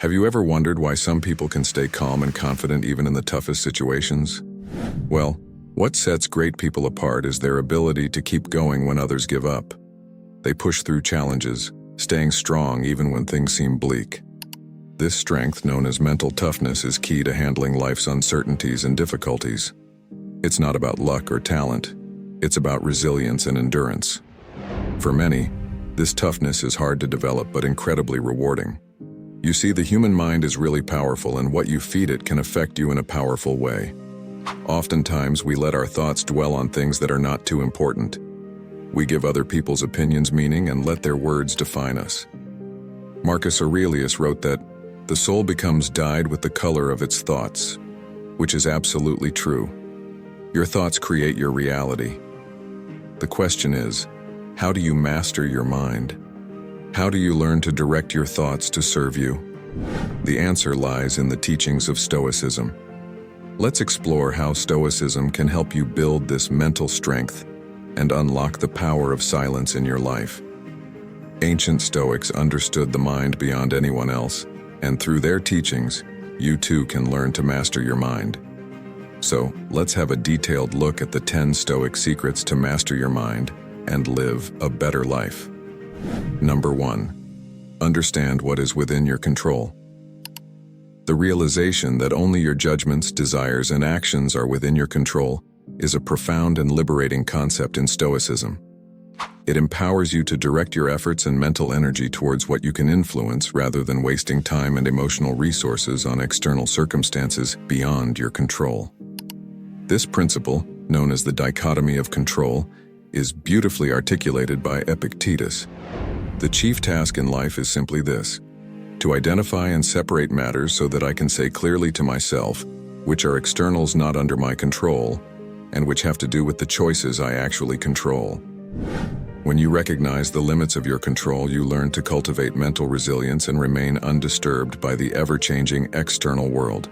Have you ever wondered why some people can stay calm and confident even in the toughest situations? Well, what sets great people apart is their ability to keep going when others give up. They push through challenges, staying strong even when things seem bleak. This strength, known as mental toughness, is key to handling life's uncertainties and difficulties. It's not about luck or talent. It's about resilience and endurance. For many, this toughness is hard to develop but incredibly rewarding. You see, the human mind is really powerful, and what you feed it can affect you in a powerful way. Oftentimes, we let our thoughts dwell on things that are not too important. We give other people's opinions meaning and let their words define us. Marcus Aurelius wrote that, "The soul becomes dyed with the color of its thoughts," which is absolutely true. Your thoughts create your reality. The question is, how do you master your mind? How do you learn to direct your thoughts to serve you? The answer lies in the teachings of Stoicism. Let's explore how Stoicism can help you build this mental strength and unlock the power of silence in your life. Ancient Stoics understood the mind beyond anyone else, and through their teachings, you too can learn to master your mind. So, let's have a detailed look at the 10 Stoic secrets to master your mind and live a better life. Number 1. Understand what is within your control. The realization that only your judgments, desires, and actions are within your control is a profound and liberating concept in Stoicism. It empowers you to direct your efforts and mental energy towards what you can influence rather than wasting time and emotional resources on external circumstances beyond your control. This principle, known as the dichotomy of control, is beautifully articulated by Epictetus. The chief task in life is simply this: to identify and separate matters so that I can say clearly to myself which are externals not under my control and which have to do with the choices I actually control. When you recognize the limits of your control, you learn to cultivate mental resilience and remain undisturbed by the ever-changing external world.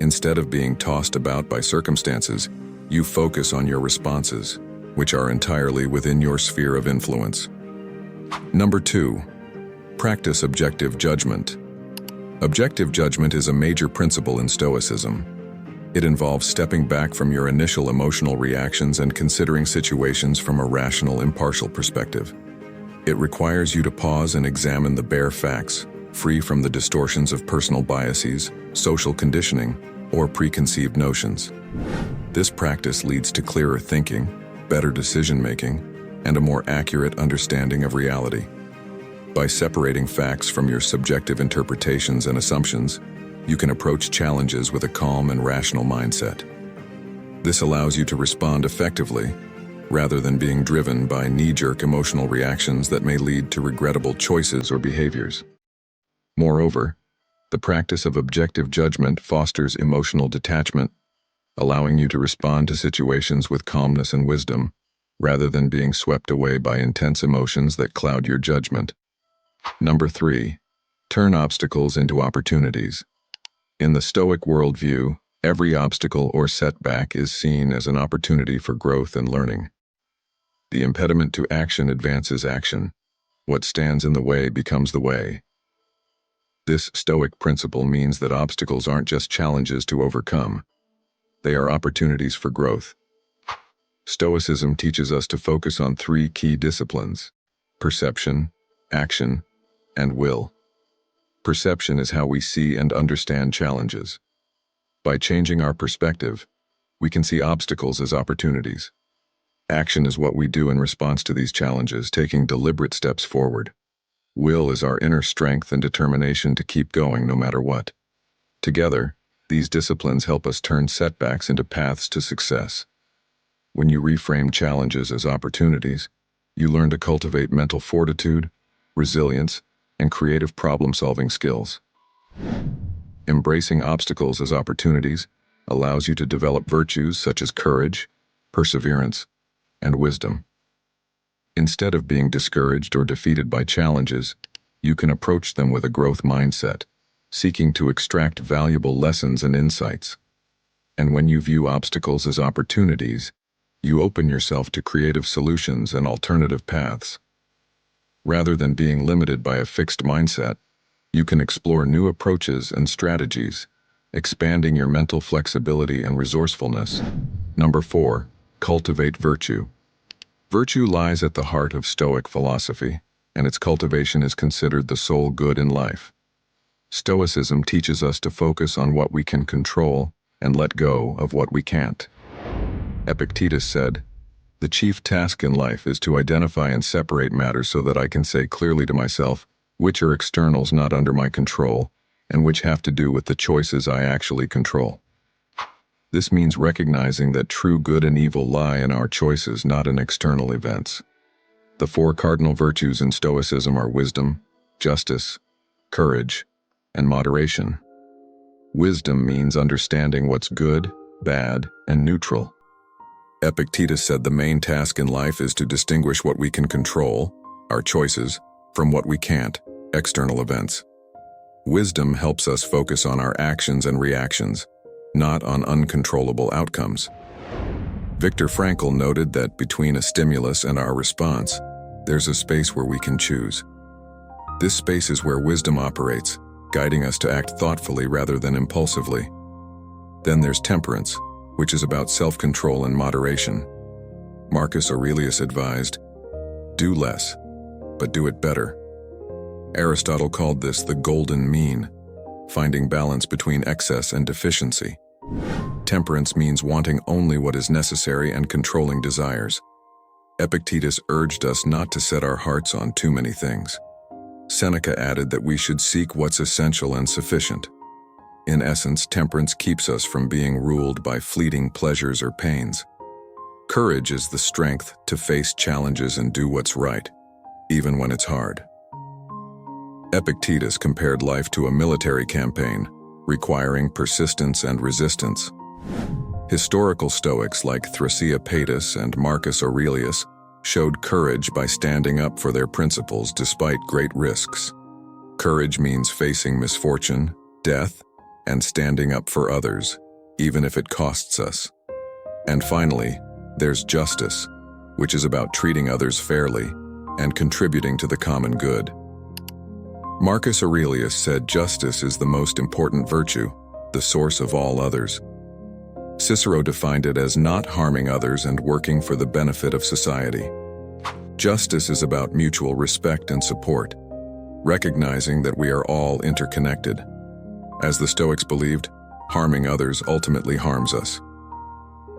Instead of being tossed about by circumstances, you focus on your responses, which are entirely within your sphere of influence. Number 2. Practice objective judgment. Objective judgment is a major principle in Stoicism. It involves stepping back from your initial emotional reactions and considering situations from a rational, impartial perspective. It requires you to pause and examine the bare facts, free from the distortions of personal biases, social conditioning, or preconceived notions. This practice leads to clearer thinking, better decision-making, and a more accurate understanding of reality. By separating facts from your subjective interpretations and assumptions, you can approach challenges with a calm and rational mindset. This allows you to respond effectively, rather than being driven by knee-jerk emotional reactions that may lead to regrettable choices or behaviors. Moreover, the practice of objective judgment fosters emotional detachment, allowing you to respond to situations with calmness and wisdom, rather than being swept away by intense emotions that cloud your judgment. Number 3. Turn obstacles into opportunities. In the Stoic worldview, every obstacle or setback is seen as an opportunity for growth and learning. The impediment to action advances action. What stands in the way becomes the way. This Stoic principle means that obstacles aren't just challenges to overcome. They are opportunities for growth. Stoicism teaches us to focus on 3 key disciplines: perception, action, and will. Perception is how we see and understand challenges. By changing our perspective, we can see obstacles as opportunities. Action is what we do in response to these challenges, taking deliberate steps forward. Will is our inner strength and determination to keep going no matter what. Together, these disciplines help us turn setbacks into paths to success. When you reframe challenges as opportunities, you learn to cultivate mental fortitude, resilience, and creative problem-solving skills. Embracing obstacles as opportunities allows you to develop virtues such as courage, perseverance, and wisdom. Instead of being discouraged or defeated by challenges, you can approach them with a growth mindset, seeking to extract valuable lessons and insights. And when you view obstacles as opportunities, you open yourself to creative solutions and alternative paths. Rather than being limited by a fixed mindset, You can explore new approaches and strategies, expanding your mental flexibility and resourcefulness. Number 4, cultivate virtue. Virtue lies at the heart of Stoic philosophy, and its cultivation is considered the sole good in life. Stoicism teaches us to focus on what we can control and let go of what we can't. Epictetus said, "The chief task in life is to identify and separate matters so that I can say clearly to myself which are externals not under my control and which have to do with the choices I actually control." This means recognizing that true good and evil lie in our choices, not in external events. The 4 cardinal virtues in Stoicism are wisdom, justice, courage, and moderation. Wisdom means understanding what's good, bad, and neutral. Epictetus said the main task in life is to distinguish what we can control, our choices, from what we can't, external events. Wisdom helps us focus on our actions and reactions, not on uncontrollable outcomes. Viktor Frankl noted that between a stimulus and our response, there's a space where we can choose. This space is where wisdom operates, guiding us to act thoughtfully rather than impulsively. Then there's temperance, which is about self-control and moderation. Marcus Aurelius advised, "Do less, but do it better." Aristotle called this the golden mean, finding balance between excess and deficiency. Temperance means wanting only what is necessary and controlling desires. Epictetus urged us not to set our hearts on too many things. Seneca added that we should seek what's essential and sufficient. In essence, temperance keeps us from being ruled by fleeting pleasures or pains. Courage is the strength to face challenges and do what's right, even when it's hard. Epictetus compared life to a military campaign, requiring persistence and resistance. Historical Stoics like Thrasea and Marcus Aurelius showed courage by standing up for their principles despite great risks. Courage means facing misfortune, death, and standing up for others, even if it costs us. And finally, there's justice, which is about treating others fairly and contributing to the common good. Marcus Aurelius said justice is the most important virtue, the source of all others. Cicero defined it as not harming others and working for the benefit of society. Justice is about mutual respect and support, recognizing that we are all interconnected. As the Stoics believed, harming others ultimately harms us.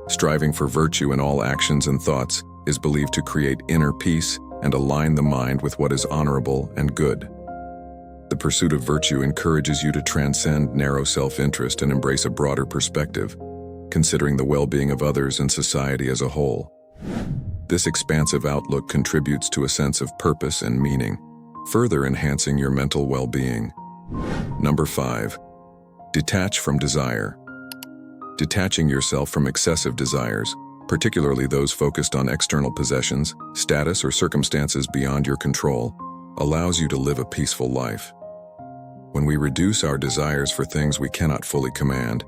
Striving for virtue in all actions and thoughts is believed to create inner peace and align the mind with what is honorable and good. The pursuit of virtue encourages you to transcend narrow self-interest and embrace a broader perspective, considering the well-being of others and society as a whole. This expansive outlook contributes to a sense of purpose and meaning, further enhancing your mental well-being. Number 5. Detach from desire. Detaching yourself from excessive desires, particularly those focused on external possessions, status, or circumstances beyond your control, allows you to live a peaceful life. When we reduce our desires for things we cannot fully command,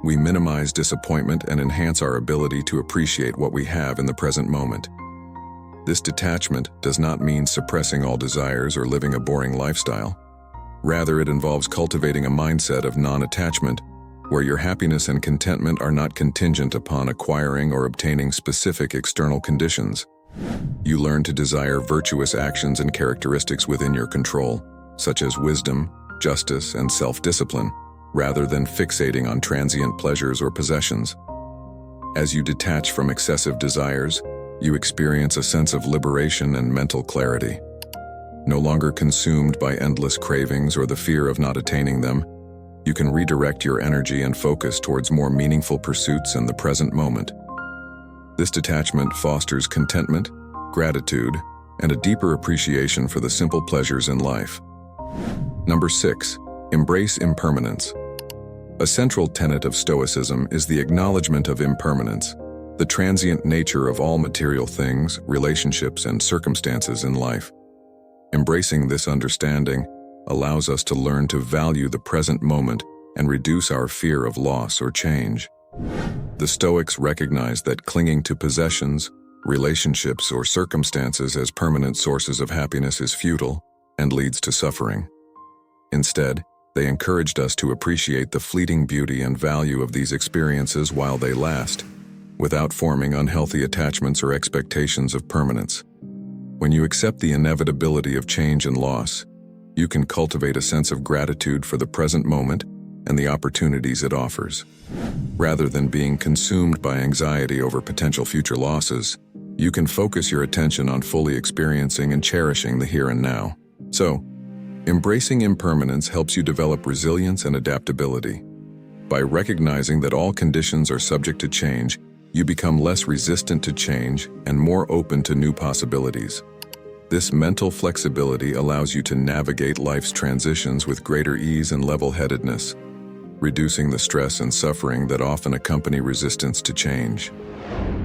we minimize disappointment and enhance our ability to appreciate what we have in the present moment. This detachment does not mean suppressing all desires or living a boring lifestyle. Rather, it involves cultivating a mindset of non-attachment, where your happiness and contentment are not contingent upon acquiring or obtaining specific external conditions. You learn to desire virtuous actions and characteristics within your control, such as wisdom, justice, and self-discipline, rather than fixating on transient pleasures or possessions. As you detach from excessive desires, you experience a sense of liberation and mental clarity. No longer consumed by endless cravings or the fear of not attaining them, you can redirect your energy and focus towards more meaningful pursuits in the present moment. This detachment fosters contentment, gratitude, and a deeper appreciation for the simple pleasures in life. Number 6. Embrace impermanence. A central tenet of Stoicism is the acknowledgement of impermanence, the transient nature of all material things, relationships, and circumstances in life. Embracing this understanding allows us to learn to value the present moment and reduce our fear of loss or change. The Stoics recognize that clinging to possessions, relationships, or circumstances as permanent sources of happiness is futile and leads to suffering. Instead, they encouraged us to appreciate the fleeting beauty and value of these experiences while they last, without forming unhealthy attachments or expectations of permanence. When you accept the inevitability of change and loss, you can cultivate a sense of gratitude for the present moment and the opportunities it offers. Rather than being consumed by anxiety over potential future losses, you can focus your attention on fully experiencing and cherishing the here and now. So, embracing impermanence helps you develop resilience and adaptability. By recognizing that all conditions are subject to change, you become less resistant to change and more open to new possibilities. This mental flexibility allows you to navigate life's transitions with greater ease and level-headedness, reducing the stress and suffering that often accompany resistance to change.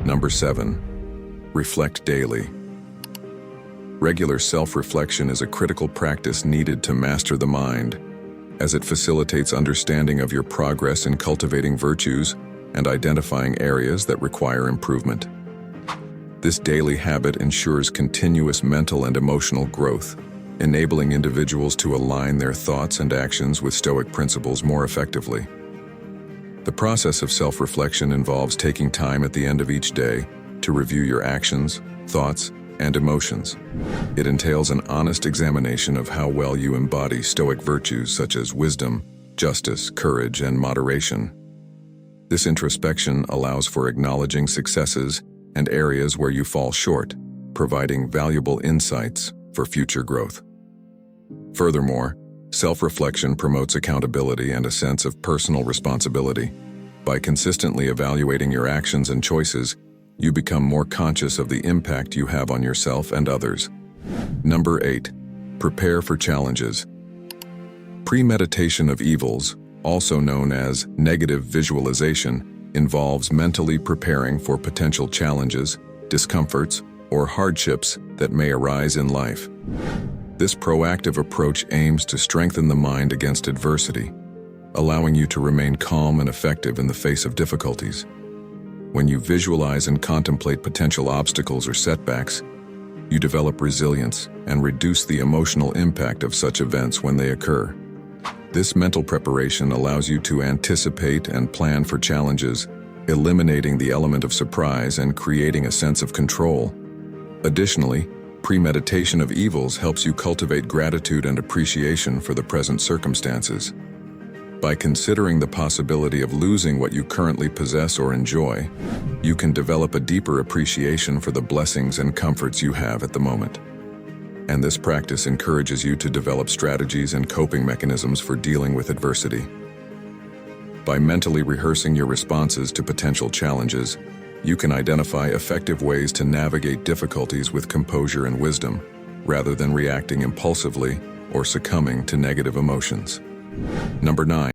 Number 7. Reflect daily. Regular self-reflection is a critical practice needed to master the mind, as it facilitates understanding of your progress in cultivating virtues and identifying areas that require improvement. This daily habit ensures continuous mental and emotional growth, enabling individuals to align their thoughts and actions with Stoic principles more effectively. The process of self-reflection involves taking time at the end of each day to review your actions, thoughts, and emotions. It entails an honest examination of how well you embody Stoic virtues such as wisdom, justice, courage, and moderation. This introspection allows for acknowledging successes and areas where you fall short, providing valuable insights for future growth. Furthermore, self-reflection promotes accountability and a sense of personal responsibility. By consistently evaluating your actions and choices, you become more conscious of the impact you have on yourself and others. Number 8. Prepare for challenges. Premeditation of evils, also known as negative visualization, involves mentally preparing for potential challenges, discomforts, or hardships that may arise in life. This proactive approach aims to strengthen the mind against adversity, allowing you to remain calm and effective in the face of difficulties. When you visualize and contemplate potential obstacles or setbacks, you develop resilience and reduce the emotional impact of such events when they occur. This mental preparation allows you to anticipate and plan for challenges, eliminating the element of surprise and creating a sense of control. Additionally, premeditation of evils helps you cultivate gratitude and appreciation for the present circumstances. By considering the possibility of losing what you currently possess or enjoy, you can develop a deeper appreciation for the blessings and comforts you have at the moment. And this practice encourages you to develop strategies and coping mechanisms for dealing with adversity. By mentally rehearsing your responses to potential challenges, you can identify effective ways to navigate difficulties with composure and wisdom, rather than reacting impulsively or succumbing to negative emotions. Number 9.